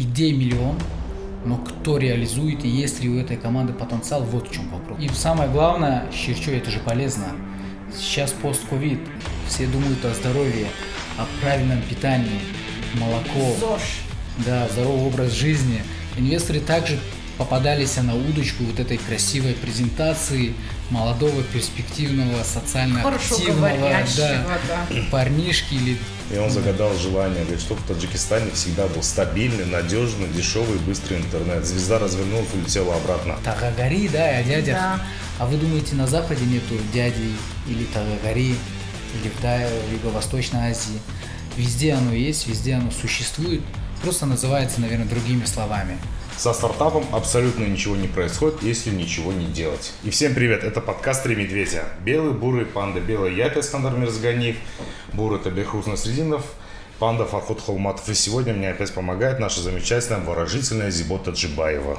идей миллион, но кто реализует и есть ли у этой команды потенциал, вот в чем вопрос. И самое главное, Щирчо, это же полезно. Сейчас пост-ковид, все думают о здоровье, о правильном питании, молоко, ЗОЖ. да, здоровый образ жизни. Инвесторы также попадались на удочку вот этой красивой презентации молодого, перспективного, социально Хорошо активного говорящего, да. парнишки или... И он загадал желание, говорит, чтобы в Таджикистане всегда был стабильный, надежный, дешевый, быстрый интернет. Звезда развернулась, улетела обратно. Тагагари, да, о дядях. Да. А вы думаете, на Западе нету дядей или Тагагари, или в Юго-Восточной Азии? Везде оно есть, везде оно существует, просто называется, наверное, другими словами. Со стартапом абсолютно ничего не происходит, если ничего не делать. И всем привет, это подкаст «Три медведя». Белый, бурый, панда, белый, я Искандар Мирзганиев, бурый – это Бехруз Насрединов, панда Фархот Холматов. И сегодня мне опять помогает наша замечательная, выразительная Зибота Джибаева.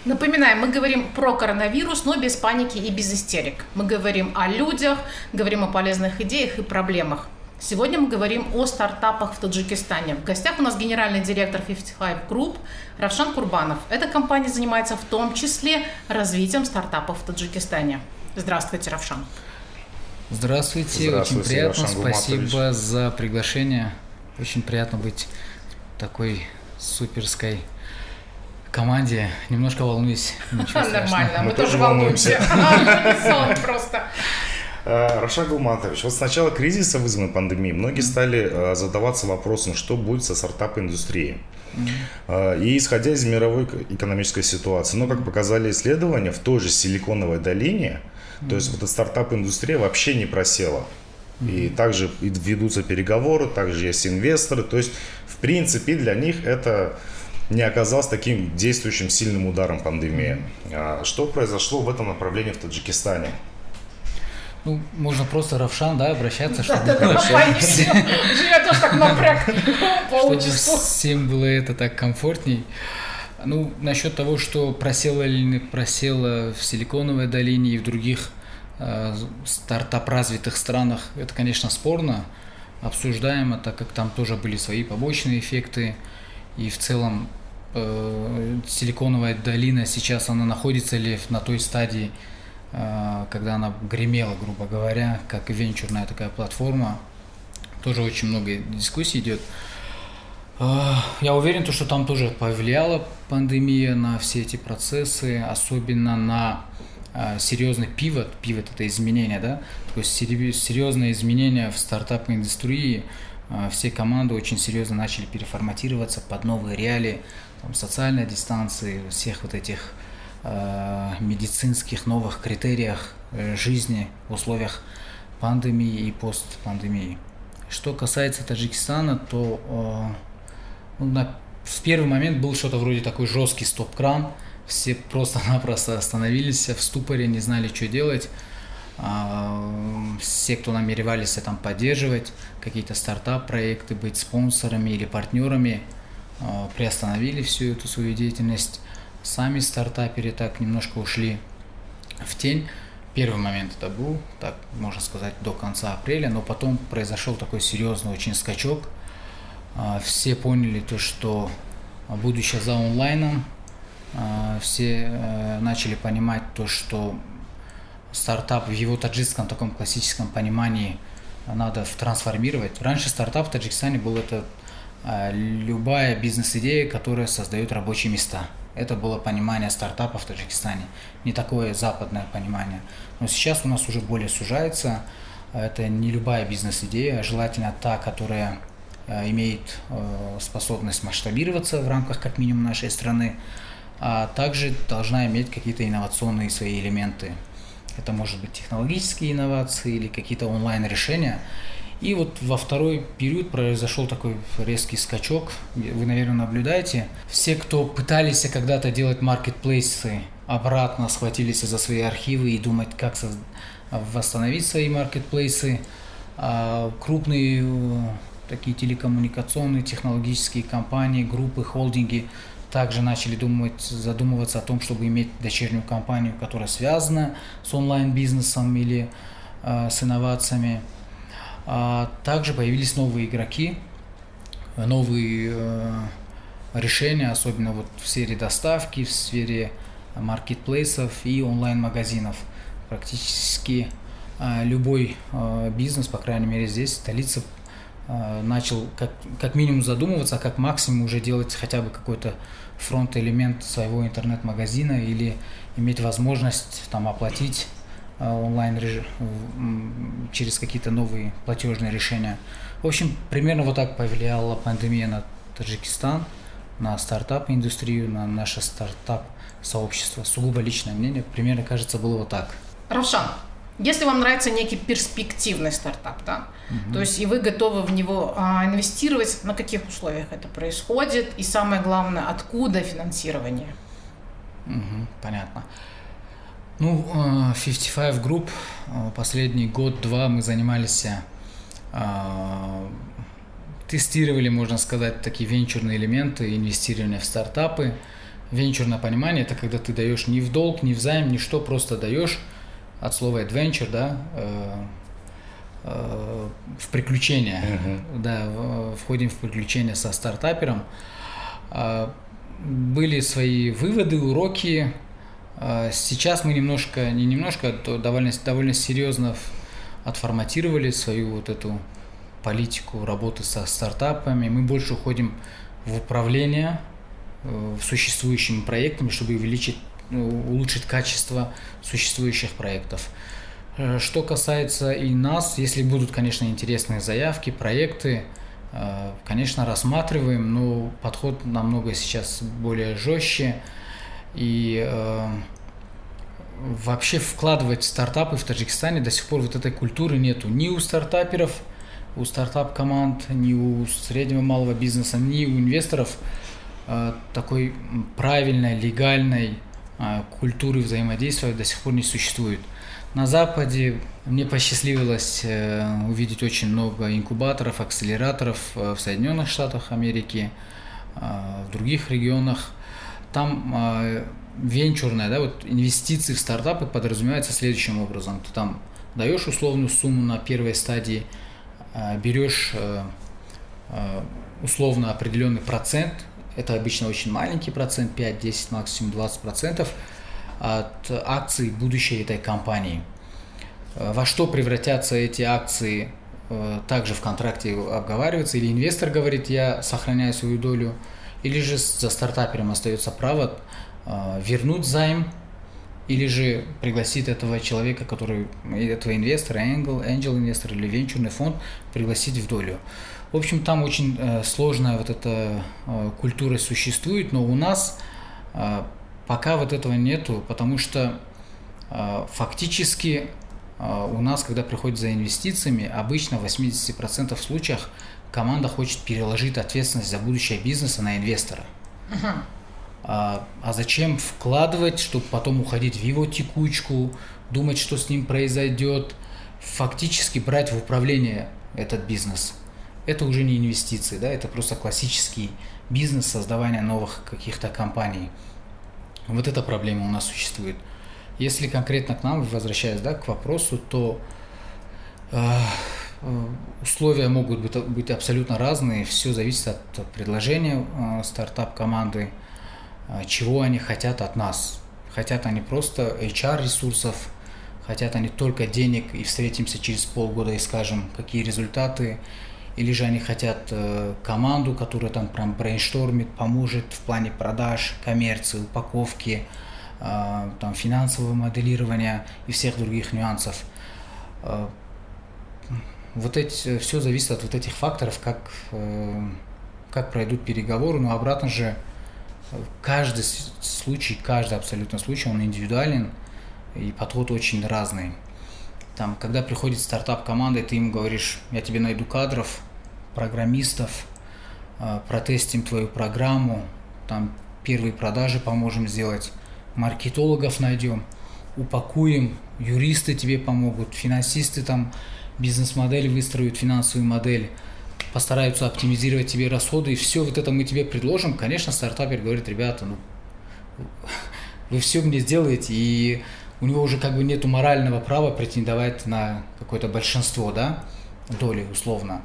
Напоминаем, мы говорим про коронавирус, но без паники и без истерик. Мы говорим о людях, говорим о полезных идеях и проблемах. Сегодня мы говорим о стартапах в Таджикистане. В гостях у нас генеральный директор 55 Group Равшан Курбанов. Эта компания занимается в том числе развитием стартапов в Таджикистане. Здравствуйте, Равшан. Здравствуйте, очень приятно, спасибо за приглашение. Очень приятно быть в такой суперской команде. Немножко волнуюсь. Нормально, мы тоже волнуемся. Просто. Равшан Гулматович, вот с начала кризиса, вызванной пандемией, многие стали задаваться вопросом, что будет со стартап-индустрией. И исходя из мировой экономической ситуации, но, как показали исследования, в той же Силиконовой долине, то есть вот эта стартап-индустрия вообще не просела. И также ведутся переговоры, также есть инвесторы, то есть, в принципе, для них это не оказалось таким действующим сильным ударом пандемии. Что произошло в этом направлении в Таджикистане? Ну, можно просто Равшан, да, обращаться, чтобы Я тоже так напряг чтобы всем было это так комфортней. Ну, насчет того, что просела или не просела в Силиконовой долине и в других стартап-развитых странах, это, конечно, спорно, обсуждаемо, так как там тоже были свои побочные эффекты. И в целом Силиконовая долина сейчас, она находится ли на той стадии, когда она гремела, грубо говоря, как венчурная такая платформа. Тоже очень много дискуссий идет. Я уверен, что там тоже повлияла пандемия на все эти процессы, особенно на серьезный пивот. Пивот – это изменение, да? То есть серьезные изменения в стартапной индустрии. Все команды очень серьезно начали переформатироваться под новые реалии, там, социальной дистанции, всех вот этих медицинских новых критериях жизни в условиях пандемии и постпандемии. Что касается Таджикистана, то в первый момент был что-то вроде такой жесткий стоп-кран. Все просто-напросто остановились в ступоре, не знали, что делать. Все, кто намеревались там поддерживать какие-то стартап-проекты, быть спонсорами или партнерами, приостановили всю эту свою деятельность. Сами стартаперы так немножко ушли в тень. Первый момент это был, так можно сказать, до конца апреля, но потом произошел такой серьезный очень скачок. Все поняли то, что будущее за онлайном. Все начали понимать то, что стартап в его таджикском таком классическом понимании надо трансформировать. Раньше стартап в Таджикистане был это любая бизнес-идея, которая создает рабочие места. Это было понимание стартапа в Таджикистане, не такое западное понимание. Но сейчас у нас уже более сужается. Это не любая бизнес-идея, а желательно та, которая имеет способность масштабироваться в рамках как минимум нашей страны, а также должна иметь какие-то инновационные свои элементы. Это может быть технологические инновации или какие-то онлайн-решения. И вот во второй период произошел такой резкий скачок. Вы, наверное, наблюдаете. Все, кто пытались когда-то делать маркетплейсы, обратно схватились за свои архивы и думать, как восстановить свои маркетплейсы. Крупные такие телекоммуникационные, технологические компании, группы, холдинги также начали задумываться о том, чтобы иметь дочернюю компанию, которая связана с онлайн-бизнесом или с инновациями. Также появились новые игроки, новые решения, особенно вот в сфере доставки, в сфере маркетплейсов и онлайн-магазинов. Практически любой бизнес, по крайней мере здесь, в столице, начал как минимум задумываться, а как максимум уже делать хотя бы какой-то фронт-элемент своего интернет-магазина или иметь возможность там оплатить онлайн через какие-то новые платежные решения. В общем, примерно вот так повлияла пандемия на Таджикистан, на стартап-индустрию, на наше стартап-сообщество. Сугубо личное мнение, примерно, кажется, было вот так. Равшан, если вам нравится некий перспективный стартап, да, то есть и вы готовы в него инвестировать, на каких условиях это происходит, и самое главное, откуда финансирование? Понятно. 55 Group, последний год-два мы занимались, тестировали, можно сказать, такие венчурные элементы инвестирования в стартапы. Венчурное понимание – это когда ты даешь не в долг, не в займ, ни что, просто даешь, от слова adventure, да, в приключения, да, входим в приключения со стартапером. Были свои выводы, уроки. Сейчас мы довольно серьезно отформатировали свою вот эту политику работы со стартапами. Мы больше уходим в управление существующими проектами, чтобы улучшить качество существующих проектов. Что касается и нас, если будут, конечно, интересные заявки, проекты, конечно, рассматриваем, но подход намного сейчас более жестче. И вообще вкладывать в стартапы в Таджикистане до сих пор вот этой культуры нету ни у стартаперов, у стартап-команд, ни у среднего малого бизнеса, ни у инвесторов такой правильной, легальной культуры взаимодействия до сих пор не существует. На Западе мне посчастливилось увидеть очень много инкубаторов, акселераторов в Соединенных Штатах Америки, в других регионах. Там венчурная, да, вот инвестиции в стартапы подразумеваются следующим образом. Ты там даешь условную сумму на первой стадии, берешь условно определенный процент, это обычно очень маленький процент, 5, 10, максимум 20% от акций будущей этой компании. Во что превратятся эти акции, также в контракте обговаривается, или инвестор говорит, я сохраняю свою долю, или же за стартапером остается право вернуть займ, или же пригласить этого человека, этого инвестора, angel инвестор или венчурный фонд, пригласить в долю. В общем, там очень сложная вот эта культура существует, но у нас пока вот этого нету, потому что фактически у нас, когда приходят за инвестициями, обычно в 80% случаях команда хочет переложить ответственность за будущее бизнеса на инвестора. А зачем вкладывать, чтобы потом уходить в его текучку, думать, что с ним произойдет, фактически брать в управление этот бизнес. Это уже не инвестиции, да, это просто классический бизнес создавания новых каких-то компаний. Вот эта проблема у нас существует. Если конкретно к нам, возвращаясь, да, к вопросу, то условия могут быть абсолютно разные, все зависит от предложения стартап-команды, чего они хотят от нас. Хотят они просто HR-ресурсов, хотят они только денег и встретимся через полгода и скажем, какие результаты, или же они хотят команду, которая там прям брейнштормит, поможет в плане продаж, коммерции, упаковки, там, финансового моделирования и всех других нюансов. Все зависит от вот этих факторов, как пройдут переговоры, но обратно же каждый случай, каждый абсолютно случай, он индивидуален и подход очень разный. Там, когда приходит стартап-команда, и ты им говоришь, я тебе найду кадров, программистов, протестим твою программу, там первые продажи поможем сделать, маркетологов найдем, упакуем, юристы тебе помогут, финансисты там бизнес-модель выстроят, финансовую модель, постараются оптимизировать тебе расходы, и все вот это мы тебе предложим. Конечно, стартапер говорит, ребята, вы все мне сделаете, и у него уже как бы нету морального права претендовать на какое-то большинство, да, доли условно.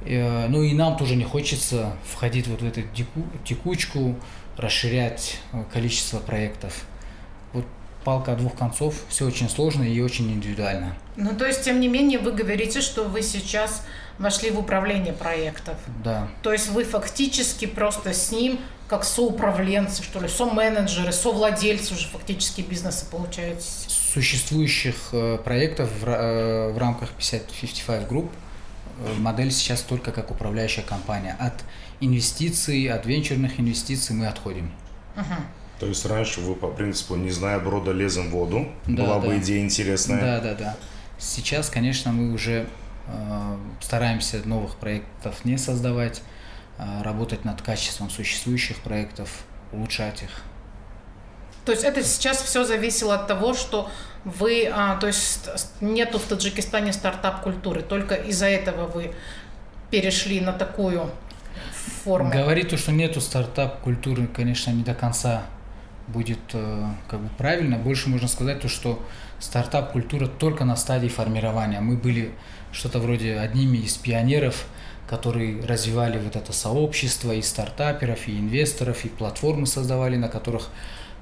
Ну и нам тоже не хочется входить вот в эту текучку, расширять количество проектов. Вот палка о двух концов, все очень сложно и очень индивидуально. Ну, то есть, тем не менее, вы говорите, что вы сейчас вошли в управление проектов. Да. То есть вы фактически просто с ним как соуправленцы, что ли, соменеджеры, совладельцы уже фактически бизнеса получаетесь. Существующих проектов в рамках 55 Group модель сейчас только как управляющая компания. От инвестиций, от венчурных инвестиций мы отходим. То есть раньше вы по принципу «не зная брода, лезем в воду», Да, была да. бы идея интересная. Да. Сейчас, конечно, мы уже стараемся новых проектов не создавать, работать над качеством существующих проектов, улучшать их. То есть это сейчас все зависело от того, что вы, то есть нету в Таджикистане стартап-культуры, только из-за этого вы перешли на такую форму. Говорить то, что нету стартап-культуры, конечно, не до конца будет как бы правильно. Больше можно сказать то, что стартап-культура только на стадии формирования. Мы были что-то вроде одними из пионеров, которые развивали вот это сообщество и стартаперов, и инвесторов, и платформы создавали, на которых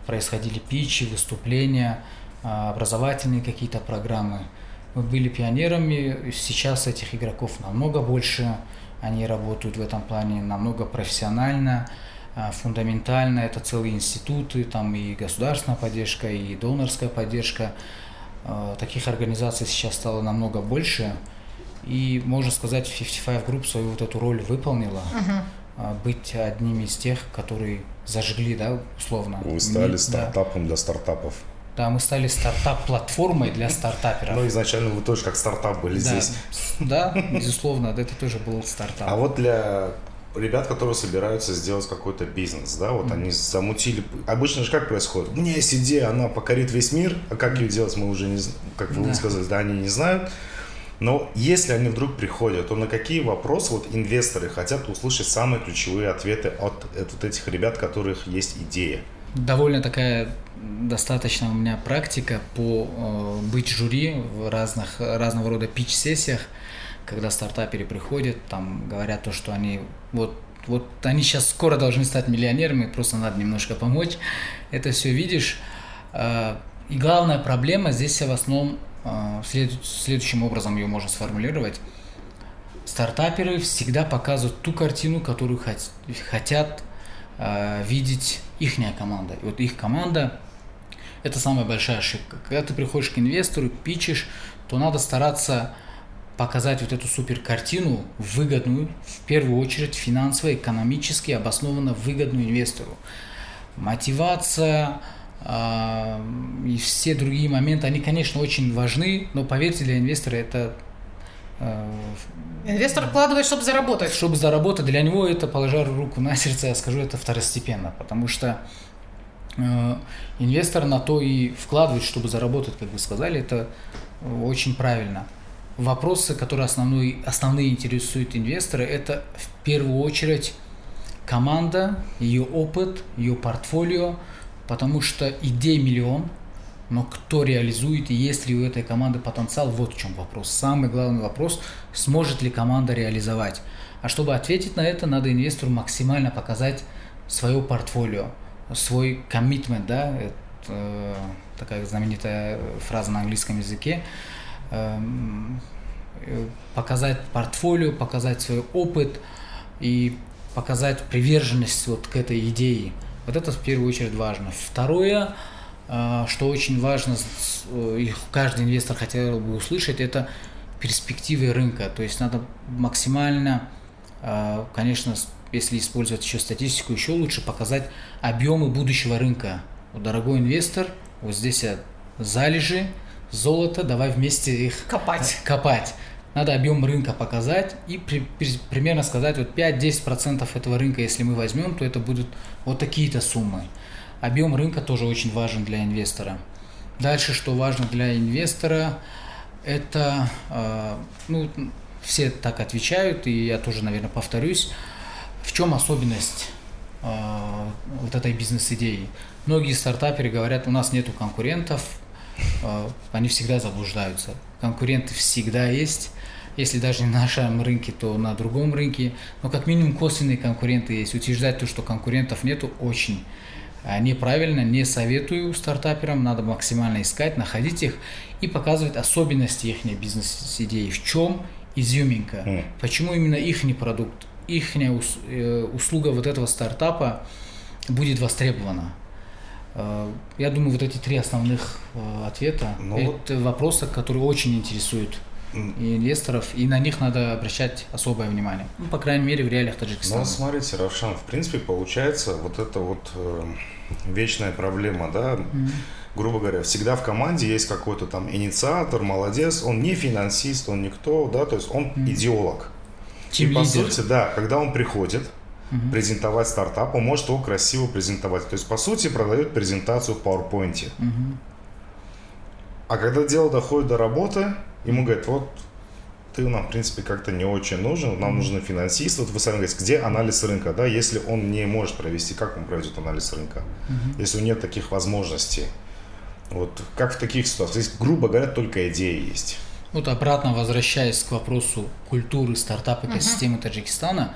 происходили питчи, выступления, образовательные какие-то программы. Мы были пионерами, сейчас этих игроков намного больше, они работают в этом плане намного профессионально, фундаментально. Это целые институты, там и государственная поддержка, и донорская поддержка. Таких организаций сейчас стало намного больше. И можно сказать, 55 Group свою вот эту роль выполнила. Быть одними из тех, которые зажгли, да, условно. Вы стали стартапом для стартапов. Да, мы стали стартап-платформой для стартаперов. Но изначально вы тоже как стартап были здесь. Да, безусловно, это тоже был стартап. А вот для ребят, которые собираются сделать какой-то бизнес, да, вот они замутили. Обычно же как происходит? У меня есть идея, она покорит весь мир, а как ее делать, мы уже не знаем, как вы высказались, да, они не знают. Но если они вдруг приходят, то на какие вопросы вот инвесторы хотят услышать самые ключевые ответы от вот этих ребят, у которых есть идея? Довольно такая достаточно у меня практика по быть жюри в разного рода питч-сессиях, когда стартаперы приходят, там говорят то, что они вот они сейчас скоро должны стать миллионерами, просто надо немножко помочь. Это все видишь. И главная проблема здесь в основном следующим образом ее можно сформулировать. Стартаперы всегда показывают ту картину, которую хотят видеть ихняя команда. И вот их команда – это самая большая ошибка. Когда ты приходишь к инвестору, питчишь, то надо стараться показать вот эту супер картину, выгодную, в первую очередь финансово, экономически обоснованно выгодную инвестору. Мотивация и все другие моменты, они, конечно, очень важны, но поверьте, для инвестора это... Инвестор вкладывает, чтобы заработать. Чтобы заработать, для него это, положа руку на сердце, я скажу, это второстепенно, потому что инвестор на то и вкладывает, чтобы заработать, как вы сказали, это очень правильно. Вопросы, которые основные интересуют инвестора, это в первую очередь команда, ее опыт, ее портфолио, потому что идей миллион, но кто реализует и есть ли у этой команды потенциал, вот в чем вопрос. Самый главный вопрос, сможет ли команда реализовать. А чтобы ответить на это, надо инвестору максимально показать свое портфолио, свой commitment, да, это такая знаменитая фраза на английском языке, показать портфолио, показать свой опыт и показать приверженность вот к этой идее. Вот это в первую очередь важно. Второе, что очень важно, и каждый инвестор хотел бы услышать, это перспективы рынка. То есть надо максимально, конечно, если использовать еще статистику, еще лучше показать объемы будущего рынка. Вот, дорогой инвестор, вот здесь залежи золота, давай вместе их копать. Надо объем рынка показать и примерно сказать, вот 5-10% этого рынка, если мы возьмем, то это будут вот такие-то суммы. Объем рынка тоже очень важен для инвестора. Дальше, что важно для инвестора, это, все так отвечают, и я тоже, наверное, повторюсь, в чем особенность вот этой бизнес-идеи. Многие стартаперы говорят, у нас нету конкурентов, они всегда заблуждаются. Конкуренты всегда есть. если даже не на нашем рынке, то на другом рынке. Но как минимум косвенные конкуренты есть. Утверждать то, что конкурентов нету, очень неправильно. Не советую стартаперам, надо максимально искать, находить их и показывать особенности их бизнес-идеи. В чем изюминка? Почему именно их продукт, их услуга вот этого стартапа будет востребована? Я думаю, вот эти 3 основных ответа – это вопросы, которые очень интересуют инвесторов, и на них надо обращать особое внимание. Ну, по крайней мере, в реалиях Таджикистана. Ну, смотрите, Равшан, в принципе, получается вот эта вот вечная проблема, да, грубо говоря, всегда в команде есть какой-то там инициатор, молодец, он не финансист, он никто, да, то есть он идеолог. И по сути, да, когда он приходит презентовать стартап, он может его красиво презентовать. То есть, по сути, продает презентацию в PowerPoint. А когда дело доходит до работы, ему говорят, вот ты нам, в принципе, как-то не очень нужен, нам нужны финансисты. Вот вы сами говорите, где анализ рынка, да, если он не может провести, как он проведет анализ рынка, если нет таких возможностей. Вот как в таких ситуациях? Здесь, грубо говоря, только идея есть. Вот обратно возвращаясь к вопросу культуры стартап-экосистемы Таджикистана,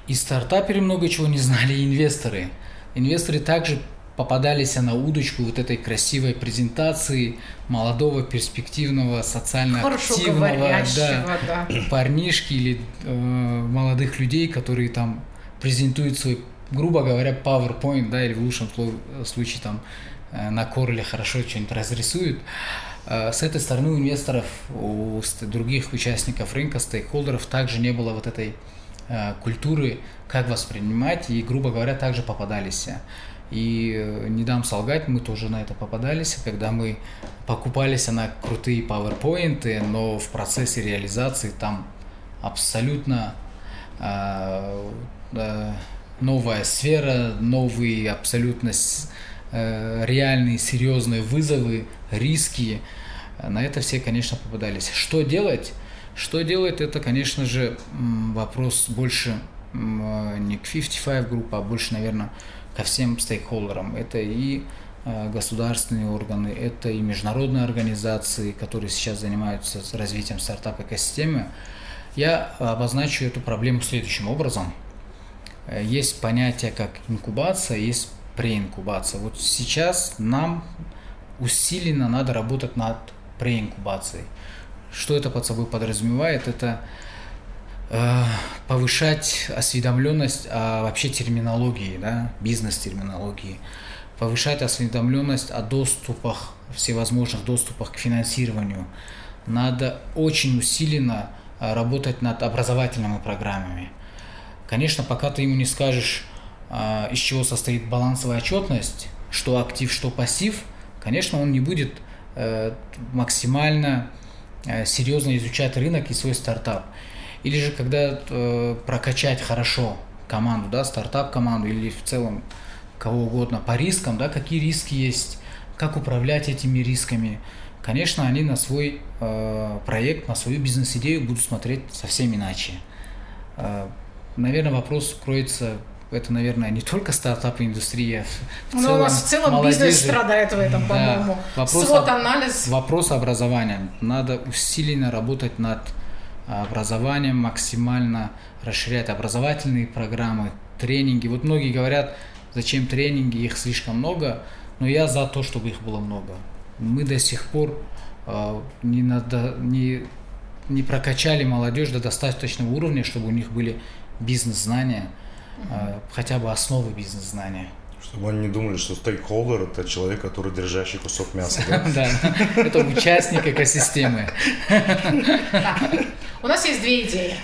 и стартаперы много чего не знали, и инвесторы. Инвесторы также попадались на удочку вот этой красивой презентации молодого, перспективного, социально активного парнишки или молодых людей, которые там презентуют свой, грубо говоря, PowerPoint, да, или в лучшем случае там на Corel хорошо что-нибудь разрисуют. С этой стороны у инвесторов, у других участников рынка, стейкхолдеров также не было вот этой культуры, как воспринимать, и, грубо говоря, также попадались. И не дам солгать, мы тоже на это попадались, когда мы покупались на крутые PowerPoint, но в процессе реализации там абсолютно новая сфера, новые абсолютно реальные, серьезные вызовы, риски. На это все, конечно, попадались. Что делать? Что делать, это, конечно же, вопрос больше не к 55 группе, а больше, наверное, ко всем стейкхолдерам. Это и государственные органы, это и международные организации, которые сейчас занимаются развитием стартап-экосистемы. Я обозначу эту проблему следующим образом. Есть понятие как инкубация, есть преинкубация. Вот сейчас нам усиленно надо работать над преинкубацией. Что это под собой подразумевает? Это повышать осведомленность о вообще терминологии, да, бизнес-терминологии, повышать осведомленность о доступах, всевозможных доступах к финансированию. Надо очень усиленно работать над образовательными программами. Конечно, пока ты ему не скажешь, из чего состоит балансовая отчетность, что актив, что пассив, конечно, он не будет максимально серьезно изучать рынок и свой стартап. Или же когда прокачать хорошо команду, да, стартап-команду или в целом кого угодно по рискам, да, какие риски есть, как управлять этими рисками. Конечно, они на свой проект, на свою бизнес-идею будут смотреть совсем иначе. Наверное, вопрос кроется, это, наверное, не только стартап-индустрия. Но у нас в целом молодежи, бизнес страдает в этом, по-моему. Да, SWOT-анализ. Вопрос образования. Надо усиленно работать над образованием, максимально расширять образовательные программы, тренинги. Вот многие говорят, зачем тренинги, их слишком много, но я за то, чтобы их было много. Мы до сих пор не прокачали молодежь до достаточного уровня, чтобы у них были бизнес-знания, хотя бы основы бизнес-знания. Чтобы они не думали, что стейкхолдер – это человек, который держащий кусок мяса. Да, это участник экосистемы. У нас есть 2 идеи.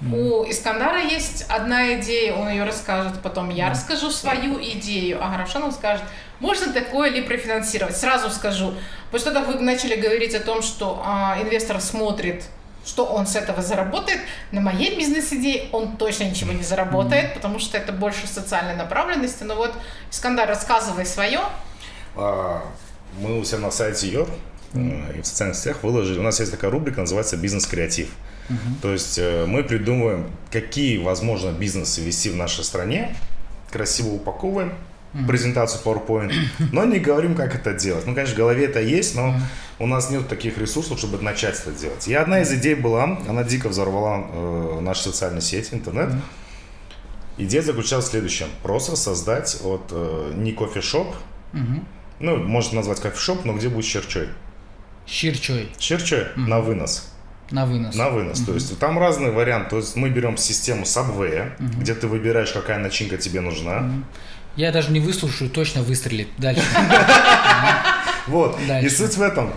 У Искандара есть одна идея, он ее расскажет, потом я расскажу свою идею, а Равшан скажет, можно такое ли профинансировать. Сразу скажу, после того, как вы начали говорить о том, что инвестор смотрит, что он с этого заработает, на моей бизнес-идее он точно ничего не заработает, потому что это больше социальной направленности. Но вот, Искандар, рассказывай свое. Мы у себя на сайте ЙОР и в социальных сетях выложили, у нас есть такая рубрика, называется «Бизнес-креатив». То есть мы придумываем, какие возможно бизнесы вести в нашей стране, красиво упаковываем презентацию PowerPoint, но не говорим, как это делать. Ну, конечно, в голове это есть, но у нас нет таких ресурсов, чтобы начать это делать. И одна из идей была, она дико взорвала наши социальные сети, интернет. Идея заключалась в следующем. Просто создать не кофешоп, ну, можно назвать кофешоп, но где будет щерчой. Щерчой. Щерчой на вынос. На вынос. На вынос. То есть там разные варианты. То есть мы берем систему Subway, где ты выбираешь, какая начинка тебе нужна. Я даже не выслушаю, точно выстрелит. Дальше. Вот. Дальше. И суть в этом.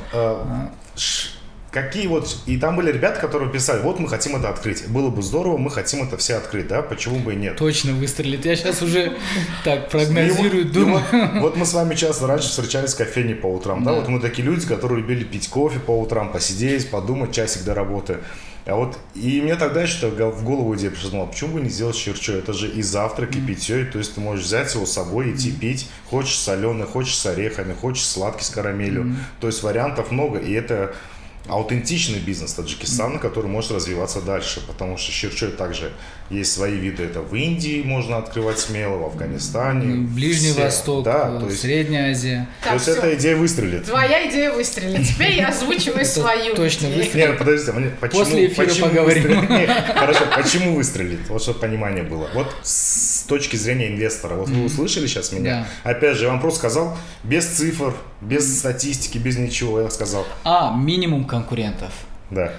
И там были ребята, которые писали, вот мы хотим это открыть. Было бы здорово, мы хотим это все открыть, да? Почему бы и нет? Точно выстрелит. Я сейчас уже так прогнозирую, думаю. Вот мы с вами часто раньше встречались в кофейне по утрам, да? Вот мы такие люди, которые любили пить кофе по утрам, посидеть, подумать часик до работы. И мне тогда еще в голову идея пришла, почему бы не сделать щерчой? Это же и завтрак, и питье, то есть ты можешь взять его с собой, идти пить. Хочешь соленый, хочешь с орехами, хочешь сладкий с карамелью. То есть вариантов много, и это аутентичный бизнес Таджикистана, который может развиваться дальше, потому что щерчой также есть свои виды. Это в Индии можно открывать смело, в Афганистане. Ближний Восток, да, то есть, Средняя Азия. То есть эта идея выстрелит. Твоя идея выстрелит. Теперь я озвучиваю свою точно идею. выстрелит. Нет, подождите, После эфира поговорим. Хорошо, почему выстрелит? Вот чтобы понимание было. Вот с точки зрения инвестора, вот вы услышали сейчас меня? Да. Опять же, я вам просто сказал, без цифр, без статистики, без ничего, я сказал. Минимум конкурентов. Да.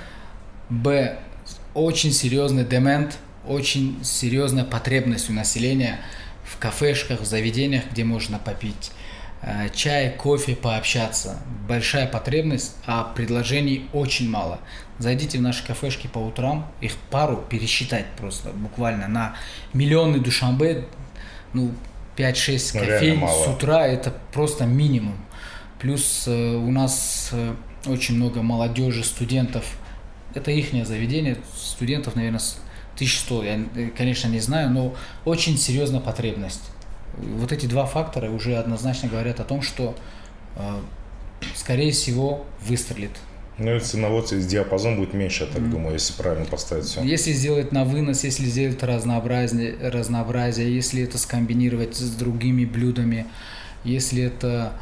Б. Очень серьезный демент, очень серьезная потребность у населения в кафешках, в заведениях, где можно попить чай, кофе, пообщаться. Большая потребность, а предложений очень мало. Зайдите в наши кафешки по утрам, их пару пересчитать просто буквально на миллионы Душанбе, 5-6 кофеин с утра, это просто минимум. Плюс у нас очень много молодежи, студентов. Это ихнее заведение, студентов, наверное, 1100, я, конечно, не знаю, но очень серьезная потребность. Вот эти два фактора уже однозначно говорят о том, что, скорее всего, выстрелит. Ну и ценовой диапазон будет меньше, я так думаю, если правильно поставить все. Если сделать на вынос, если сделать разнообразие, если это скомбинировать с другими блюдами, если это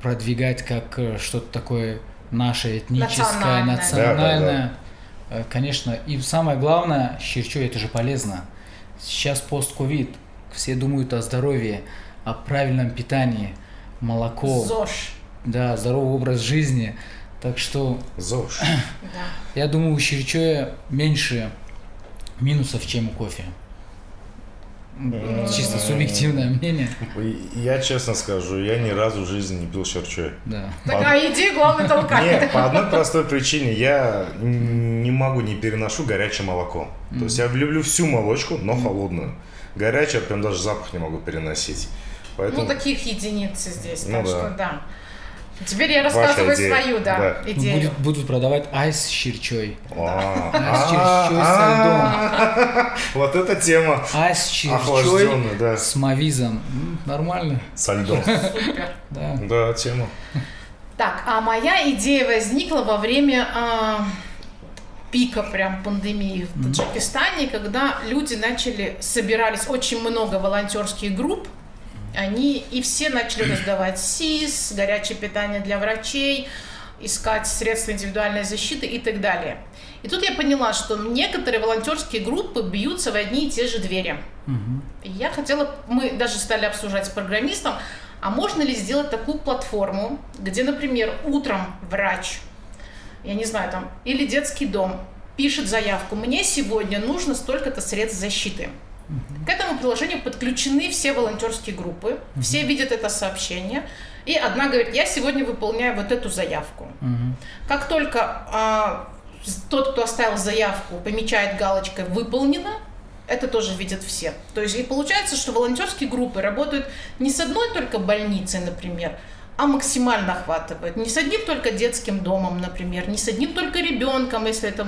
продвигать как что-то такое наше этническое, национальное. Да. Конечно. И самое главное, щерчой, это же полезно. Сейчас пост-ковид, все думают о здоровье, о правильном питании, молоко. ЗОЖ. Да, здоровый образ жизни. Так что ЗОЖ. Я думаю, у щерчоя меньше минусов, чем у кофе. Чисто субъективное мнение. Я честно скажу, я ни разу в жизни не пил щерчой. Да. Иди, главное, толкай. Нет, по одной простой причине. Я не переношу горячее молоко. То есть я люблю всю молочку, но холодную. Горячее, прям даже запах не могу переносить. Поэтому... таких единиц здесь, так да. что да. Теперь я рассказываю свою, идею. Будут продавать айс с щерчой. Айс с щерчой со льдом. Вот эта тема. Айс с щерчой с мавизом. Нормально. Со льдом. Супер. Да, тема. Так, а моя идея возникла во время пика прям пандемии в Таджикистане, когда люди собирались очень много волонтерских групп, и все начали раздавать СИС, горячее питание для врачей, искать средства индивидуальной защиты и так далее. И тут я поняла, что некоторые волонтерские группы бьются в одни и те же двери. И мы даже стали обсуждать с программистом, а можно ли сделать такую платформу, где, например, утром врач, я не знаю, или детский дом пишет заявку, мне сегодня нужно столько-то средств защиты. К этому приложению подключены все волонтерские группы, все видят это сообщение, и одна говорит, я сегодня выполняю вот эту заявку. Как только тот, кто оставил заявку, помечает галочкой «выполнено», это тоже видят все. То есть и получается, что волонтерские группы работают не с одной только больницей, например, а максимально охватывают. Не с одним только детским домом, например, не с одним только ребенком, если это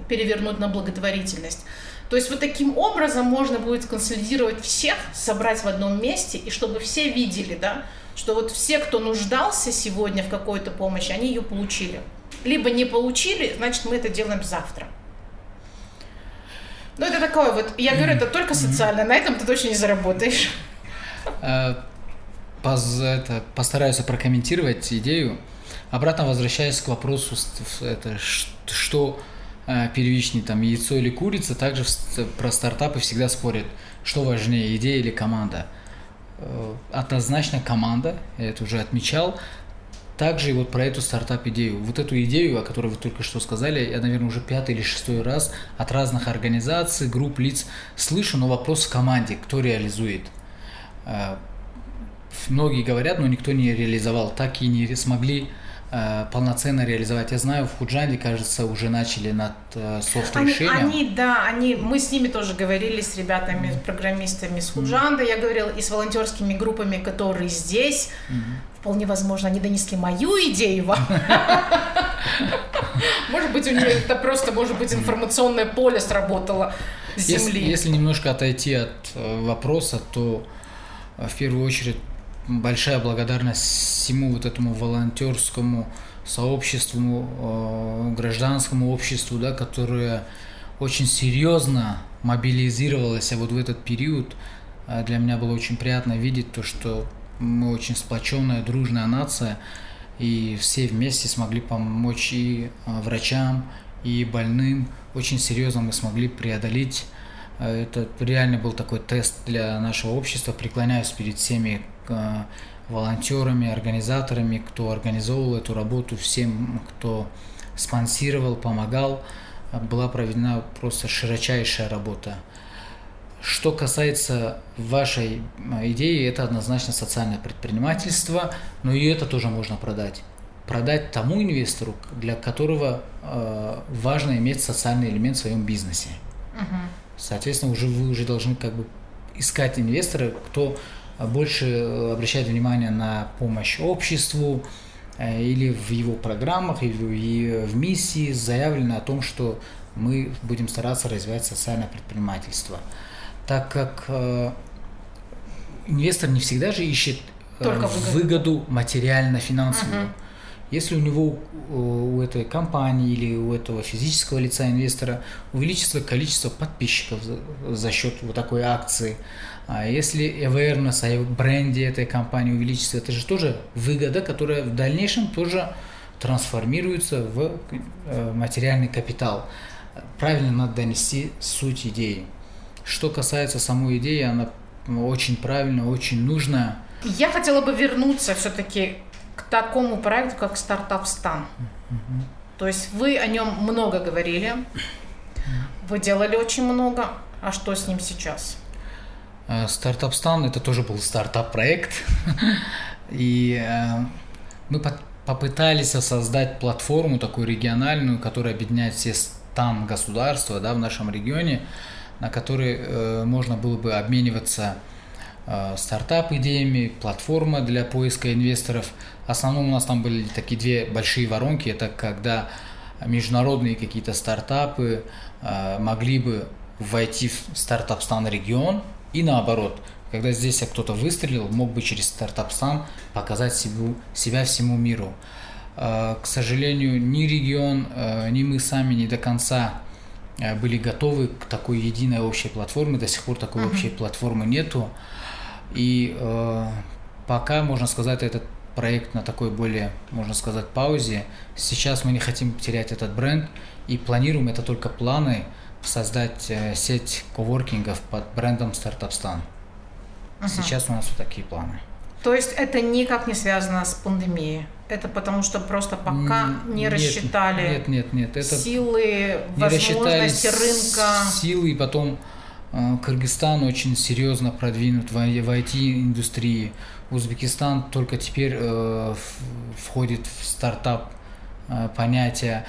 перевернуть на благотворительность. То есть вот таким образом можно будет консолидировать всех, собрать в одном месте, и чтобы все видели, что вот все, кто нуждался сегодня в какой-то помощи, они ее получили. Либо не получили, значит, мы это делаем завтра. Это такое я говорю, это только социально, на этом ты точно не заработаешь. Постараюсь прокомментировать идею. Обратно возвращаясь к вопросу, что первичнее, там, яйцо или курица, также про стартапы всегда спорят, что важнее, идея или команда. Однозначно команда, я это уже отмечал. Также и вот про эту стартап-идею. Вот эту идею, о которой вы только что сказали, я, наверное, уже 5-й или 6-й раз от разных организаций, групп, лиц слышу, но вопрос в команде, кто реализует. Многие говорят, но никто не реализовал, так и не смогли полноценно реализовать. Я знаю, в Худжанде, кажется, уже начали над софт-решением. Мы с ними тоже говорили, с ребятами, с программистами с Худжанды, я говорила, и с волонтерскими группами, которые здесь. Вполне возможно, они донесли мою идею вам. Может быть, у них это просто, может быть, информационное поле сработало с земли. Если немножко отойти от вопроса, то в первую очередь большая благодарность всему вот этому волонтерскому сообществу, гражданскому обществу, да, которое очень серьезно мобилизировалось вот в этот период. Для меня было очень приятно видеть то, что мы очень сплоченная, дружная нация, и все вместе смогли помочь и врачам, и больным. Очень серьезно мы смогли преодолеть. Это реально был такой тест для нашего общества. Преклоняюсь перед всеми волонтерами, организаторами, кто организовывал эту работу, всем, кто спонсировал, помогал. Была проведена просто широчайшая работа. Что касается вашей идеи, это однозначно социальное предпринимательство, но и это тоже можно продать. Продать тому инвестору, для которого важно иметь социальный элемент в своем бизнесе. Соответственно, вы уже должны как бы искать инвестора, кто больше обращает внимание на помощь обществу, или в его программах, или в миссии заявлено о том, что мы будем стараться развивать социальное предпринимательство. Так как инвестор не всегда же ищет выгоду материально-финансовую. Если у него, у этой компании или у этого физического лица инвестора увеличится количество подписчиков за счет вот такой акции, а если awareness о бренде этой компании увеличится, это же тоже выгода, которая в дальнейшем тоже трансформируется в материальный капитал. Правильно надо донести суть идеи. Что касается самой идеи, она очень правильная, очень нужная. Я хотела бы вернуться все-таки к такому проекту, как Стартап-Стан. То есть вы о нем много говорили, вы делали очень много, а что с ним сейчас? Стартап-Стан — это тоже был стартап-проект, и мы попытались создать платформу такую региональную, которая объединяет все стан-государства, да, в нашем регионе, на которой можно было бы обмениваться стартап-идеями, платформа для поиска инвесторов. В основном у нас там были такие две большие воронки. Это когда международные какие-то стартапы могли бы войти в стартап-стан регион, и наоборот, когда здесь кто-то выстрелил, мог бы через стартап-стан показать себя всему миру. К сожалению, ни регион, ни мы сами не до конца были готовы к такой единой общей платформе. До сих пор такой общей платформы нету. И пока, можно сказать, этот проект на такой более, можно сказать, паузе. Сейчас мы не хотим терять этот бренд и планируем, это только планы, создать сеть коворкингов под брендом Стартап-Стан. Сейчас у нас вот такие планы. То есть это никак не связано с пандемией? Это потому что просто пока не рассчитали это силы, возможности рынка? Силы, и потом Кыргызстан очень серьезно продвинут в IT-индустрии. Узбекистан только теперь входит в стартап понятие.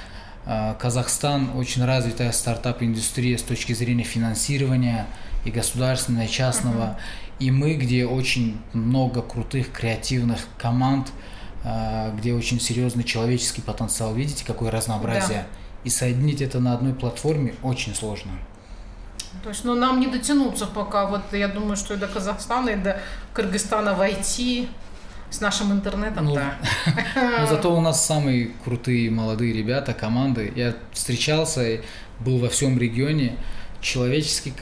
Казахстан очень развитая стартап-индустрия с точки зрения финансирования и государственного, и частного. И мы, где очень много крутых креативных команд, где очень серьезный человеческий потенциал. Видите, какое разнообразие? Да. И соединить это на одной платформе очень сложно. То есть, нам не дотянуться пока. Вот я думаю, что и до Казахстана, и до Кыргызстана войти с нашим интернетом. Но зато у нас самые крутые молодые ребята, команды. Я встречался, был во всем регионе. Человеческий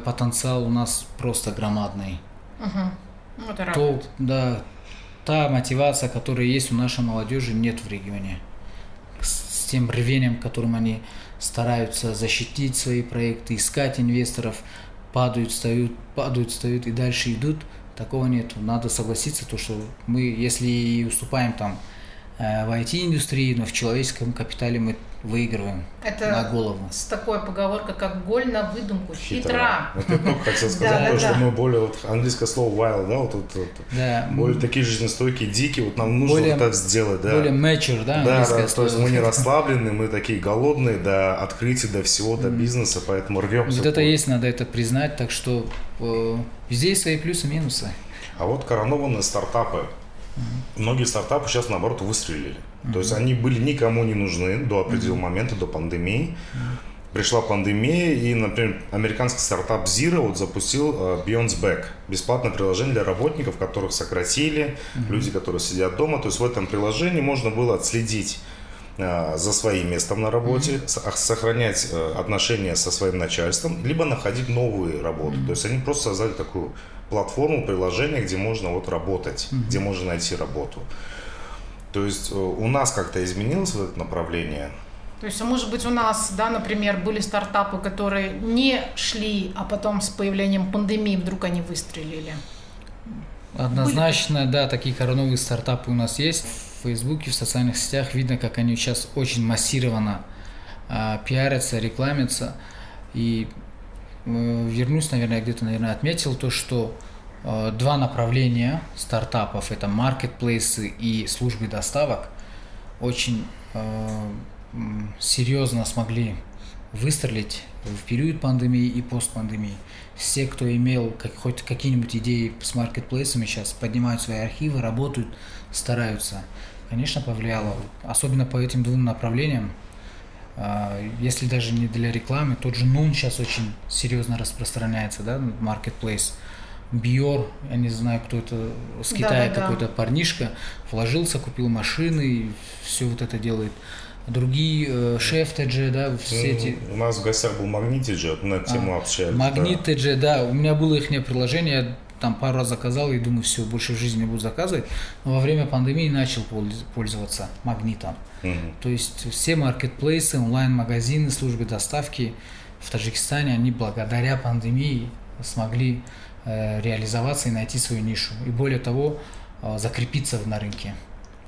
потенциал у нас просто громадный. Ну, это радует. та мотивация, которая есть у нашей молодежи, нет в регионе. С тем рвением, которым они стараются защитить свои проекты, искать инвесторов, падают, встают и дальше идут, такого нет. Надо согласиться, что мы, если и уступаем там в IT-индустрии, но в человеческом капитале мы выигрываем на голову. С такой поговоркой, как голь на выдумку, хитра. Вот я только хотел сказать, что мы более, английское слово wild, более такие жизнестойкие, дикие, нам нужно более, это сделать. Более mature, английское слово. То есть мы не расслаблены, мы такие голодные до открытия, до всего, до бизнеса, поэтому рвемся. Вот это есть, надо это признать, так что везде есть свои плюсы и минусы. А вот коронованные стартапы. Многие стартапы сейчас, наоборот, выстрелили. То есть они были никому не нужны до определенного момента, до пандемии. Пришла пандемия, и, например, американский стартап Zero запустил Beyond Back. Бесплатное приложение для работников, которых сократили, люди, которые сидят дома. То есть в этом приложении можно было отследить за своим местом на работе, сохранять отношения со своим начальством, либо находить новые работы. То есть они просто создали такую платформу, приложение, где можно работать, где можно найти работу. То есть у нас как-то изменилось это направление? То есть, может быть, у нас, например, были стартапы, которые не шли, а потом с появлением пандемии вдруг они выстрелили? Однозначно, такие короновые стартапы у нас есть. В Фейсбуке, в социальных сетях видно, как они сейчас очень массированно пиарятся, рекламятся. И вернусь, наверное, отметил то, что два направления стартапов, это маркетплейсы и службы доставок, очень серьезно смогли выстрелить в период пандемии и постпандемии. Все, кто имел хоть какие-нибудь идеи с маркетплейсами, сейчас поднимают свои архивы, работают, стараются. Конечно, повлияло, особенно по этим двум направлениям. Если даже не для рекламы, тот же Noon сейчас очень серьезно распространяется, marketplace. Биор, я не знаю, кто это, с Китая какой-то парнишка, вложился, купил машины, и все это делает. Другие, Шефтеджи, все эти... У нас в гостях был Магнитеджи, на тему общались. Магнитеджи, у меня было их приложение, я там пару раз заказал и думаю, все, больше в жизни не буду заказывать. Но во время пандемии начал пользоваться Магнитом. То есть все маркетплейсы, онлайн-магазины, службы доставки в Таджикистане, они благодаря пандемии смогли реализоваться и найти свою нишу. И более того, закрепиться на рынке.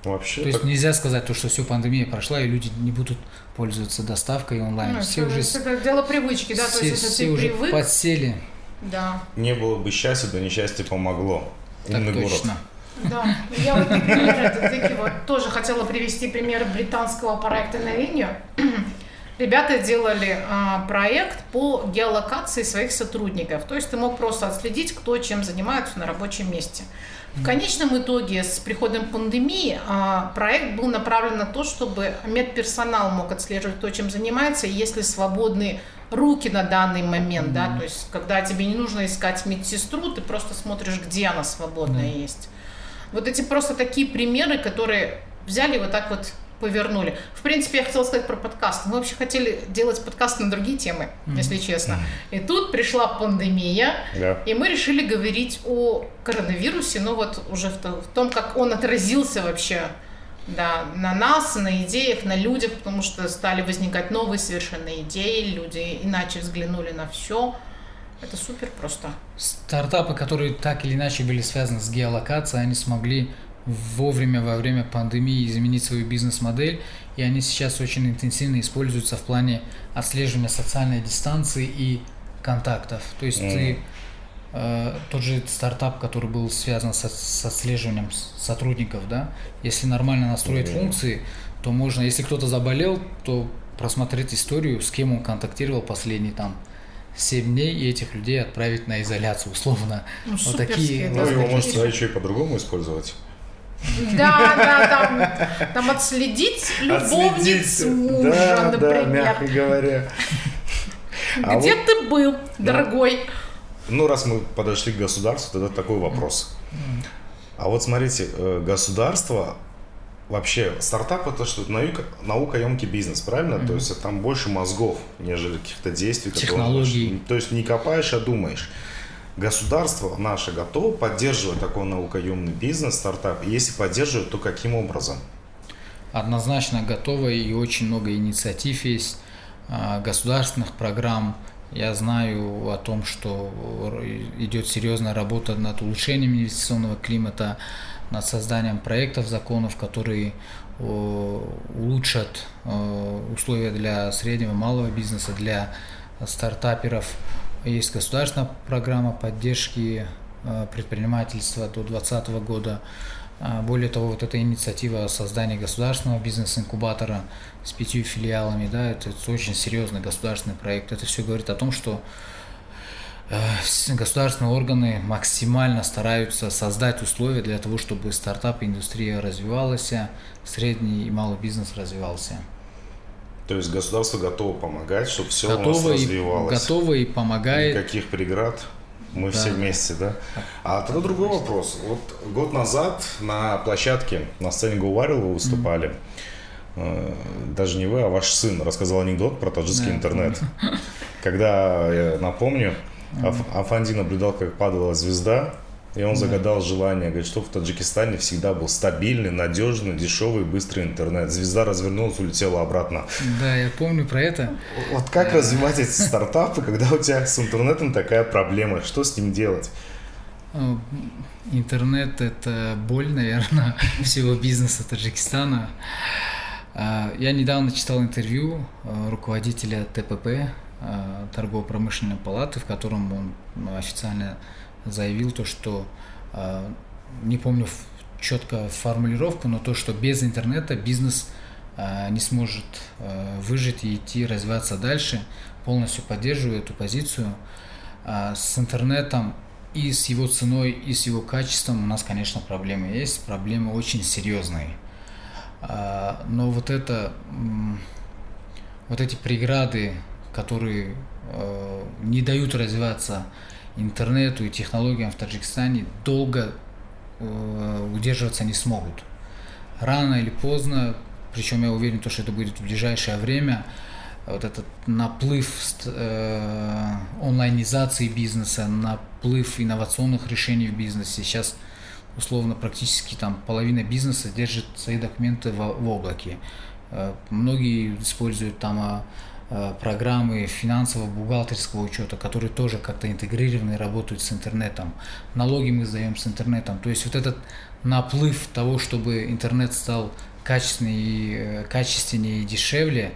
Вообще, то есть нельзя сказать, что все, пандемия прошла, и люди не будут пользоваться доставкой онлайн. Это дело привычки, то есть если все ты уже привык, подсели. Да. Не было бы счастья, да несчастье помогло. Умный так город. точно. Да, я примеры тоже хотела привести пример британского проекта Navinio. Ребята делали проект по геолокации своих сотрудников. То есть ты мог просто отследить, кто чем занимается на рабочем месте. В конечном итоге с приходом пандемии проект был направлен на то, чтобы медперсонал мог отслеживать, кто чем занимается, и если свободны руки на данный момент, то есть когда тебе не нужно искать медсестру, ты просто смотришь, где она свободная есть. Вот эти просто такие примеры, которые взяли и вот так вот повернули. В принципе, я хотела сказать про подкаст. Мы вообще хотели делать подкаст на другие темы, если честно. И тут пришла пандемия, и мы решили говорить о коронавирусе, но вот уже в том, как он отразился вообще на нас, на идеях, на людях, потому что стали возникать новые совершенно идеи, люди иначе взглянули на все. Это супер просто. Стартапы, которые так или иначе были связаны с геолокацией, они смогли вовремя, во время пандемии изменить свою бизнес-модель, и они сейчас очень интенсивно используются в плане отслеживания социальной дистанции и контактов. То есть тот же стартап, который был связан с отслеживанием сотрудников, если нормально настроить функции, то можно, если кто-то заболел, то просмотреть историю, с кем он контактировал последние 7 дней, и этих людей отправить на изоляцию, условно. Вот такие. Его можно еще и по-другому использовать. Там отследить любовниц мужа, например. Да, мягко говоря. Где ты был, дорогой? Раз мы подошли к государству, тогда такой вопрос. А вот смотрите, государство, вообще, стартап это что? Наукоемкий бизнес, правильно? То есть там больше мозгов, нежели каких-то действий. Технологий. То есть не копаешь, а думаешь. Государство наше готово поддерживать такой наукоемный бизнес, стартап? И если поддерживает, то каким образом? Однозначно готово, и очень много инициатив есть, государственных программ. Я знаю о том, что идет серьезная работа над улучшением инвестиционного климата, над созданием проектов, законов, которые улучшат условия для среднего и малого бизнеса, для стартаперов. Есть государственная программа поддержки предпринимательства до 2020 года. Более того, вот эта инициатива о создании государственного бизнес-инкубатора с 5 филиалами, да, это очень серьезный государственный проект. Это все говорит о том, что государственные органы максимально стараются создать условия для того, чтобы стартап-индустрия развивалась, средний и малый бизнес развивался. То есть государство готово помогать, чтобы все у нас развивалось. Готово и помогает. Никаких преград. Мы все вместе, да? А тогда другой вопрос. Вот год назад на площадке, на сцене Go-Viral вы выступали. Даже не вы, а ваш сын рассказал анекдот про таджикский интернет. Когда, я напомню, Афанди наблюдал, как падала звезда, и он загадал желание, говорит, что в Таджикистане всегда был стабильный, надежный, дешевый, быстрый интернет. Звезда развернулась, улетела обратно. Да, я помню про это. Вот как развивать эти стартапы, когда у тебя с интернетом такая проблема? Что с ним делать? Интернет – это боль, наверное, всего бизнеса Таджикистана. Я недавно читал интервью руководителя ТПП, торгово-промышленной палаты, в котором он официально заявил то, что, не помню четко формулировку, но то, что без интернета бизнес не сможет выжить и идти, развиваться дальше. Полностью поддерживаю эту позицию. С интернетом и с его ценой, и с его качеством у нас, конечно, проблемы есть, проблемы очень серьезные. Но вот эти преграды, которые не дают развиваться интернету и технологиям в Таджикистане, долго удерживаться не смогут. Рано или поздно, причем я уверен, что это будет в ближайшее время, вот этот наплыв онлайнизации бизнеса, наплыв инновационных решений в бизнесе. Сейчас условно практически там половина бизнеса держит свои документы в облаке. Многие используют там программы финансового, бухгалтерского учета, которые тоже как-то интегрированы, работают с интернетом. Налоги мы сдаем с интернетом. То есть вот этот наплыв того, чтобы интернет стал качественнее и дешевле,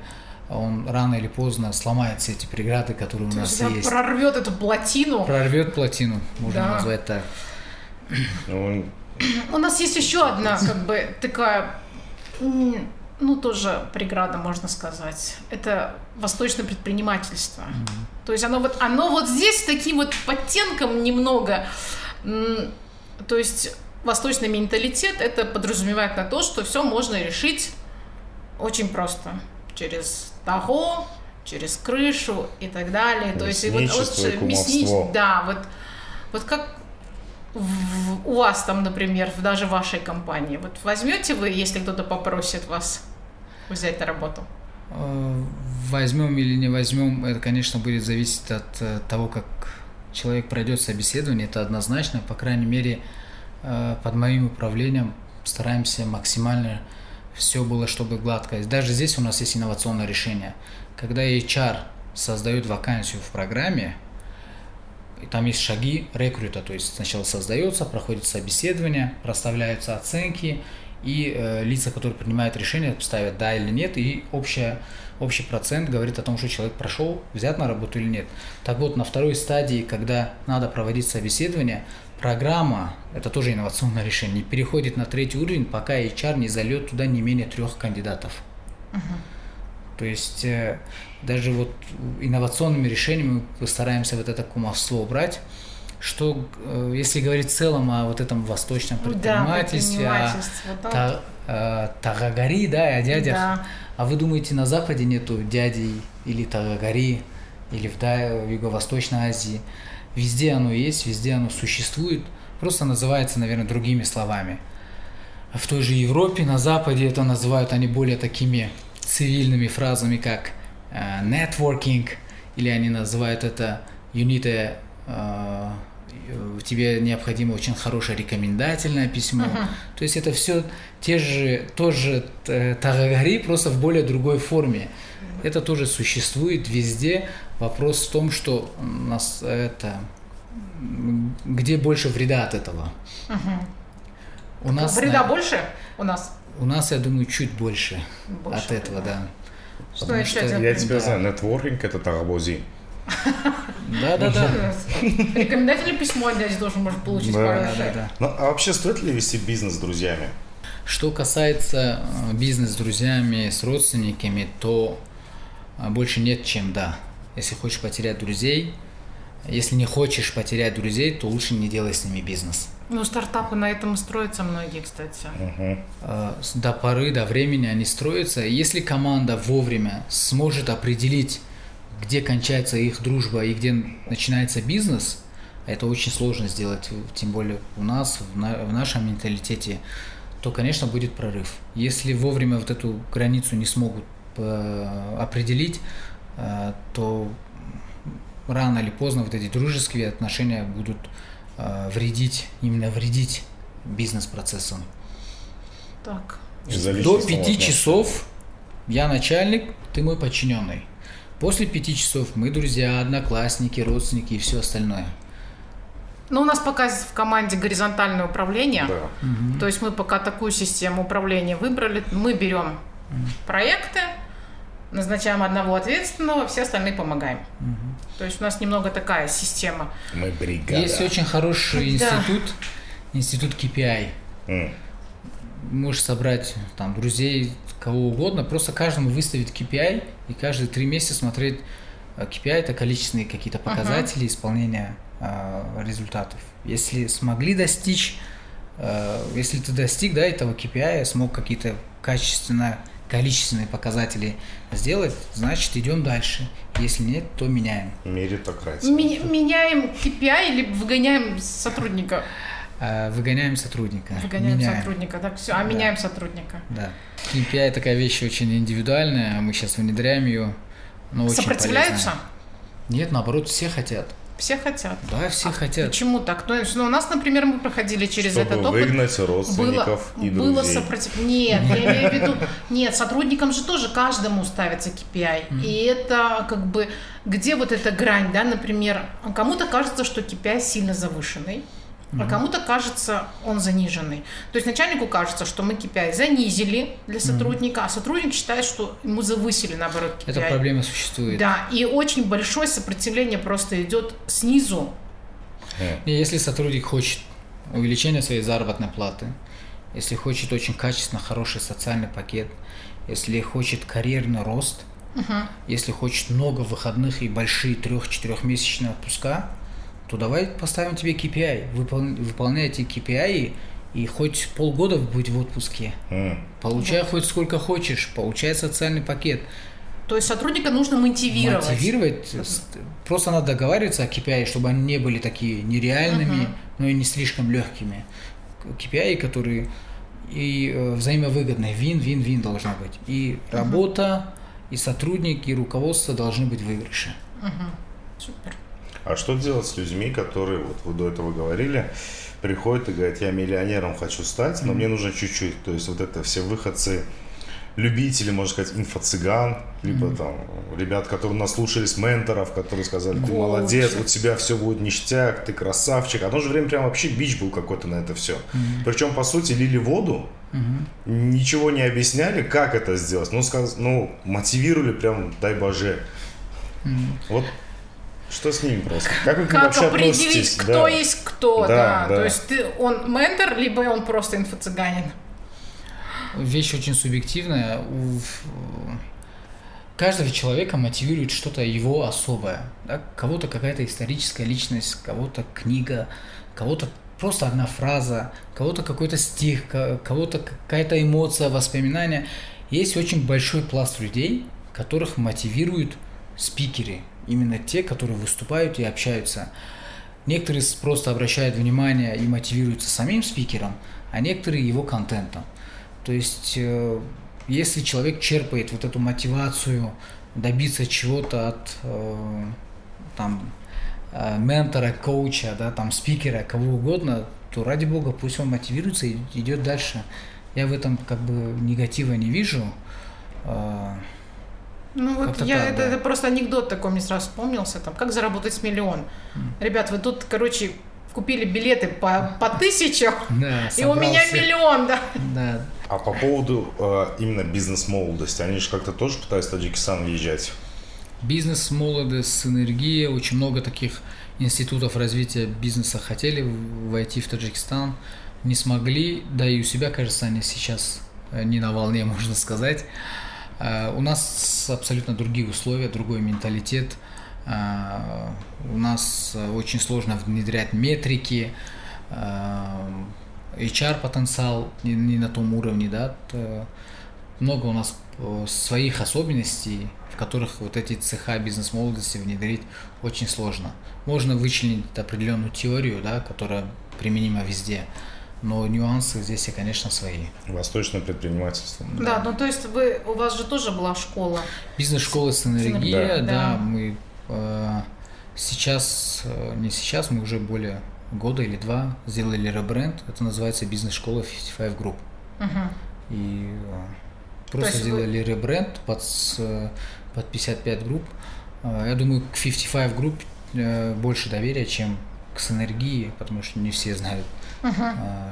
он рано или поздно сломает все эти преграды, которые у нас есть. Прорвет эту плотину. Прорвет плотину, можно назвать так. У нас есть еще одна, такая, тоже преграда, можно сказать. Это восточное предпринимательство. То есть оно вот здесь с таким вот подтенком немного. То есть восточный менталитет, это подразумевает на то, что все можно решить очень просто. Через таго, через крышу и так далее. То есть мясничество. Да, вот как у вас там, например, даже в вашей компании. Вот возьмете вы, если кто-то попросит вас взять на работу? Возьмем или не возьмем, это, конечно, будет зависеть от того, как человек пройдет собеседование. Это однозначно, по крайней мере, под моим управлением стараемся максимально все было, чтобы гладко. Даже здесь у нас есть инновационное решение. Когда HR создает вакансию в программе, и там есть шаги рекрута, то есть сначала создается, проходит собеседование, проставляются оценки, и лица, которые принимают решение, ставят да или нет, и общий процент говорит о том, что человек прошел, взят на работу или нет. Так вот, на второй стадии, когда надо проводить собеседование, программа, это тоже инновационное решение, переходит на третий уровень, пока HR не зальет туда не менее 3 кандидатов. То есть даже вот инновационными решениями мы стараемся вот это кумовство убрать, что если говорить в целом о вот этом восточном предпринимательстве, о тагагари, да, и о дядях, а вы думаете, на Западе нету дядей или тагагари, или в Юго-Восточной Азии? Везде оно есть, везде оно существует, просто называется, наверное, другими словами. В той же Европе, на Западе это называют они более такими цивильными фразами, как networking, или они называют это you need тебе необходимо очень хорошее рекомендательное письмо. То есть это все тоже тагагари, просто в более другой форме. Это тоже существует везде. Вопрос в том, что у нас где больше вреда от этого. У нас вреда больше у нас? У нас, я думаю, чуть больше от этого, да. Что еще? Я тебя знаю, нетворкинг это таработи. Да. Рекомендательное письмо здесь должен может получить хорошее. Да. Ну, а вообще стоит ли вести бизнес с друзьями? Что касается бизнес с друзьями, с родственниками, то больше нет, чем да. Если хочешь потерять друзей, если не хочешь потерять друзей, то лучше не делай с ними бизнес. Ну, стартапы на этом и строятся многие, кстати. До поры, до времени они строятся. Если команда вовремя сможет определить, где кончается их дружба и где начинается бизнес, это очень сложно сделать, тем более у нас, в нашем менталитете, то, конечно, будет прорыв. Если вовремя вот эту границу не смогут определить, то рано или поздно вот эти дружеские отношения будут вредить бизнес-процессам. Так. До 5 часов я начальник, ты мой подчиненный. После 5 часов мы друзья, одноклассники, родственники и все остальное. Ну, у нас пока в команде горизонтальное управление. Да. То есть мы пока такую систему управления выбрали. Мы берем проекты, назначаем одного ответственного, все остальные помогаем. То есть у нас немного такая система. Мы бригада. Есть очень хороший институт KPI. Можешь собрать там друзей, кого угодно, просто каждому выставить KPI и каждые 3 месяца смотреть KPI, это количественные какие-то показатели исполнения результатов. Если смогли достичь, если ты достиг этого KPI, смог какие-то количественные показатели сделать, значит идем дальше. Если нет, то меняем. Меритократия. Меняем KPI или выгоняем сотрудника? Выгоняем сотрудника. Сотрудника, так все. Меняем сотрудника. Да. KPI такая вещь очень индивидуальная, мы сейчас внедряем ее, но очень сопротивляются? полезная. Нет, наоборот, все хотят. Все хотят. Да, все хотят. Почему так? Ну, у нас, например, мы проходили через Чтобы этот опыт. выгнать родственников и друзей. Было сопротивление. Нет, я имею в виду... Нет, сотрудникам же тоже каждому ставится KPI. И это как бы... Где вот эта грань, да, например, кому-то кажется, что KPI сильно завышенный, а кому-то кажется, он заниженный. То есть начальнику кажется, что мы KPI занизили для сотрудника, а сотрудник считает, что ему завысили, наоборот, KPI. Эта проблема существует. Да, и очень большое сопротивление просто идет снизу. И если сотрудник хочет увеличения своей заработной платы, если хочет очень качественно хороший социальный пакет, если хочет карьерный рост, если хочет много выходных и большие 3-4-месячные отпуска, то давай поставим тебе KPI, выполняй эти KPI и хоть полгода будь в отпуске. Получай хоть сколько хочешь, получай социальный пакет. То есть сотрудника нужно мотивировать. Просто надо договариваться о KPI, чтобы они не были такие нереальными, но и не слишком легкими. KPI, которые и взаимовыгодные, вин-вин-вин должна быть. И работа, и сотрудник, и руководство должны быть в выигрыше. Супер. А что делать с людьми, которые, вот вы до этого говорили, приходят и говорят, я миллионером хочу стать, но мне нужно чуть-чуть. То есть вот это все выходцы, любители, можно сказать, инфо-цыган, либо там ребят, которые наслушались менторов, которые сказали, ты молодец, у тебя все будет ништяк, ты красавчик. Одно же время прям вообще бич был какой-то на это все. Причем, по сути, лили воду, ничего не объясняли, как это сделать. Мотивировали прям, дай боже. Вот. Что с ними просто? Как вы к ним вообще определить, относитесь? кто есть кто, Да. То есть он ментор, либо он просто инфо-цыганин? Вещь очень субъективная. Каждого человека мотивирует что-то его особое. Да? Кого-то какая-то историческая личность, кого-то книга, кого-то просто одна фраза, кого-то какой-то стих, кого-то какая-то эмоция, воспоминания. Есть очень большой пласт людей, которых мотивируют спикеры. Именно те, которые выступают и общаются. Некоторые просто обращают внимание и мотивируются самим спикером, а некоторые его контентом. То есть, если человек черпает вот эту мотивацию добиться чего-то от ментора, коуча, да, там, спикера, кого угодно, то ради бога, пусть он мотивируется и идет дальше. Я в этом как бы негатива не вижу. Ну вот Как-то я, так, да. это просто анекдот такой мне сразу вспомнился, там, как заработать миллион. Ребят, вы тут, короче, купили билеты по 1000, Да, и у меня собрался. миллион, да. Да. А по поводу именно бизнес-молодости, они же как-то тоже пытаются в Таджикистан въезжать. Бизнес, молодость, синергия, очень много таких институтов развития бизнеса хотели войти в Таджикистан, не смогли, да и у себя, кажется, они сейчас не на волне, можно сказать. У нас абсолютно другие условия, другой менталитет. У нас очень сложно внедрять метрики, HR-потенциал не на том уровне, да. Много у нас своих особенностей, в которых вот эти цеха бизнес-молодости внедрить очень сложно. Можно вычленить определенную теорию, да, которая применима везде, но нюансы здесь, конечно, свои. Восточное предпринимательство. Да, ну то есть у вас же тоже была школа. Бизнес-школа «Синергия», Да. да, мы сейчас, не сейчас, мы уже более года или два сделали ребренд, это называется бизнес-школа 55 Group. И просто есть сделали ребренд под 55 групп. Я думаю, к 55 групп больше доверия, чем к «Синергии», потому что не все знают,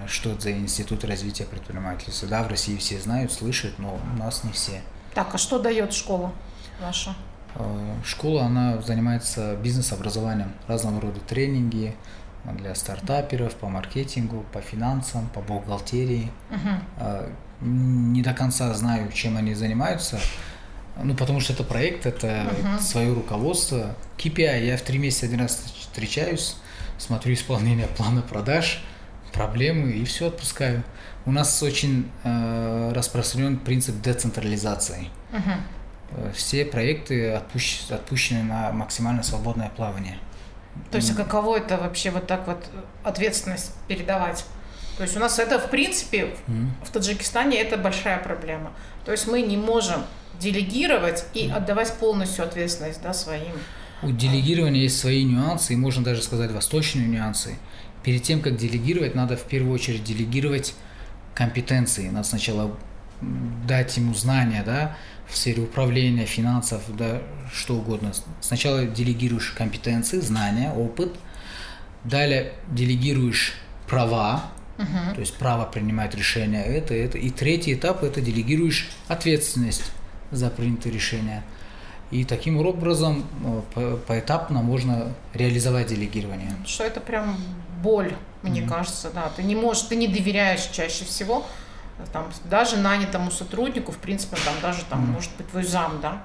что это за институт развития предпринимательства. Да, в России все знают, слышат, но у нас не все. Так, а что дает школа ваша? Школа, она занимается бизнес-образованием, разного рода тренинги для стартаперов, по маркетингу, по финансам, по бухгалтерии. Не до конца знаю, чем они занимаются, ну, потому что это проект, это свое руководство. KPI, я в 3 месяца один раз встречаюсь, смотрю исполнение плана продаж, проблемы и все отпускаю. У нас очень распространен принцип децентрализации. Все проекты отпущены на максимально свободное плавание. То есть, а каково это вообще вот так вот ответственность передавать? То есть у нас это, в принципе, в Таджикистане это большая проблема. То есть мы не можем делегировать и отдавать полностью ответственность, да, своим. У делегирования есть свои нюансы, и можно даже сказать восточные нюансы. Перед тем, как делегировать, надо в первую очередь делегировать компетенции. Надо сначала дать ему знания, да, в сфере управления, финансов, да, что угодно. Сначала делегируешь компетенции, знания, опыт. Далее делегируешь права, то есть право принимать решения, это. И третий этап – это делегируешь ответственность за принятые решения. И таким образом поэтапно можно реализовать делегирование. Что это прям боль, мне кажется, да. Ты не доверяешь чаще всего там, даже нанятому сотруднику, в принципе, там даже там может быть твой зам, да.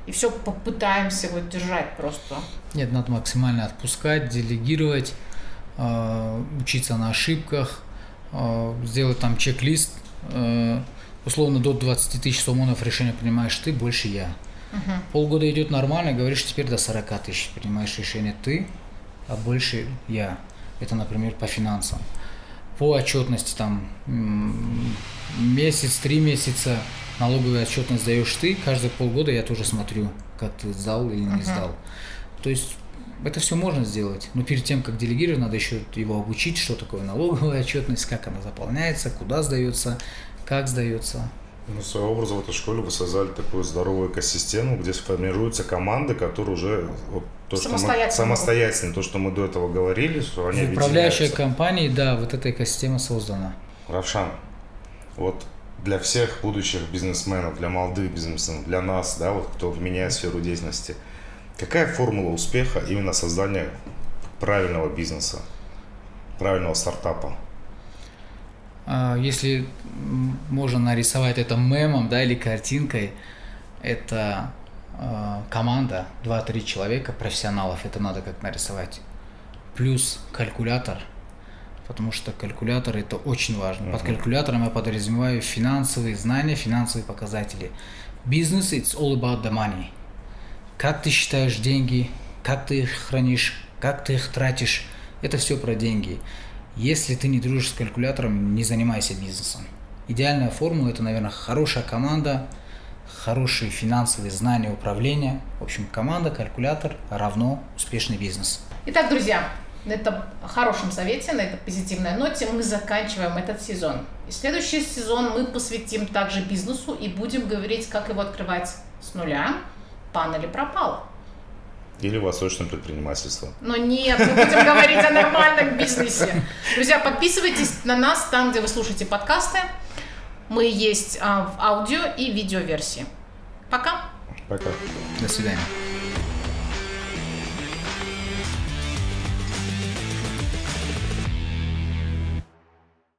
И все попытаемся его держать просто. Нет, надо максимально отпускать, делегировать, учиться на ошибках, сделать там чек-лист. Условно до 20 тысяч сомонов решение принимаешь ты, больше я. Полгода идет нормально, говоришь, теперь до 40 тысяч принимаешь решение ты, а больше я. Это, например, по финансам. По отчетности там месяц, 3 месяца налоговую отчетность даешь ты, каждые полгода я тоже смотрю, как ты сдал или не сдал. То есть это все можно сделать, но перед тем, как делегировать, надо еще его обучить, что такое налоговая отчетность, как она заполняется, куда сдается, как сдается. Ну, своего образа в этой школе вы создали такую здоровую экосистему, где сформируются команды, которые уже вот, самостоятельно, то, что мы до этого говорили, что они В управляющей объединяются. компании, да, вот эта экосистема создана. Равшан, вот для всех будущих бизнесменов, для молодых бизнесменов, для нас, да, вот кто меняет сферу деятельности, какая формула успеха именно создания правильного бизнеса, правильного стартапа? Если можно нарисовать это мемом, да, или картинкой, это команда, 2-3 человека, профессионалов, это надо как нарисовать. Плюс калькулятор, потому что калькулятор это очень важно. Под калькулятором я подразумеваю финансовые знания, финансовые показатели. Бизнес, it's all about the money. Как ты считаешь деньги, как ты их хранишь, как ты их тратишь, это все про деньги. Если ты не дружишь с калькулятором, не занимайся бизнесом. Идеальная формула – это, наверное, хорошая команда, хорошие финансовые знания управления. В общем, команда, калькулятор равно успешный бизнес. Итак, друзья, на этом хорошем совете, на этой позитивной ноте мы заканчиваем этот сезон. И следующий сезон мы посвятим также бизнесу и будем говорить, как его открывать с нуля, пан или пропал. Или восточное предпринимательство. Но нет, мы будем говорить о нормальном бизнесе. Друзья, подписывайтесь на нас там, где вы слушаете подкасты. Мы есть в аудио и видеоверсии. Пока. Пока. До свидания.